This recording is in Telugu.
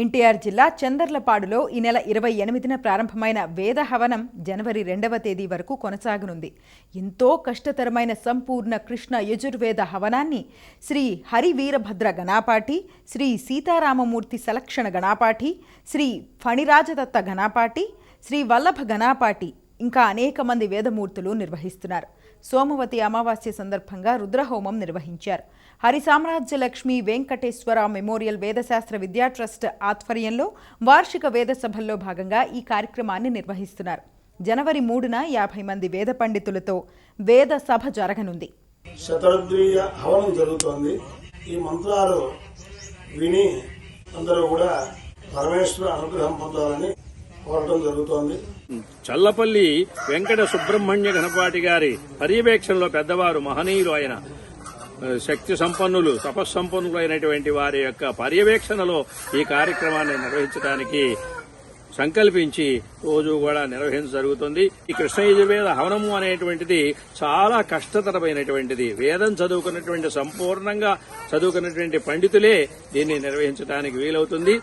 ఎన్టీఆర్ జిల్లా చందర్లపాడులో ఈ నెల 28న ప్రారంభమైన వేద హవనం జనవరి 2వ తేదీ వరకు కొనసాగనుంది. ఎంతో కష్టతరమైన సంపూర్ణ కృష్ణ యజుర్వేద హవనాన్ని శ్రీ హరివీరభద్ర గణాపాఠి, శ్రీ సీతారామమూర్తి సలక్షణ గణాపాఠి, శ్రీ ఫణిరాజదత్త గణాపాఠి, శ్రీ వల్లభ గణాపాఠి ఇంకా అనేక మంది వేదమూర్తులు నిర్వహిస్తున్నారు. సోమవతి అమావాస్య సందర్భంగా రుద్రహోమం నిర్వహించారు. హరి సామ్రాజ్య లక్ష్మీ వెంకటేశ్వర మెమోరియల్ వేదశాస్త్ర విద్యా ట్రస్ట్ ఆధ్వర్యంలో వార్షిక వేద సభల్లో భాగంగా ఈ కార్యక్రమాన్ని నిర్వహిస్తున్నారు. జనవరి 3న 50 మంది వేద పండితులతో వేద సభ జరగనుంది. శతరుద్రీయ హవనం జరుగుతోంది. ఈ మంత్రాలు విని అందరూ కూడా పరమేశ్వర అనుగ్రహం పొందాలని కోరటం జరుగుతోంది. చల్లపల్లి వెంకట సుబ్రహ్మణ్య గణపాటి గారి పర్యవేక్షణలో పెద్దవారు మహనీయులు ఆయన శక్తి సంపన్నులు తపస్సంపన్నులు అయినటువంటి వారి యొక్క పర్యవేక్షణలో ఈ కార్యక్రమాన్ని నిర్వహించడానికి సంకల్పించి రోజు కూడా నిర్వహించ జరుగుతుంది. ఈ కృష్ణ యజుర్వేద హవనము అనేటువంటిది చాలా కష్టతరమైనటువంటిది. వేదం చదువుకున్నటువంటి సంపూర్ణంగా చదువుకున్నటువంటి పండితులే దీన్ని నిర్వహించడానికి వీలవుతుంది.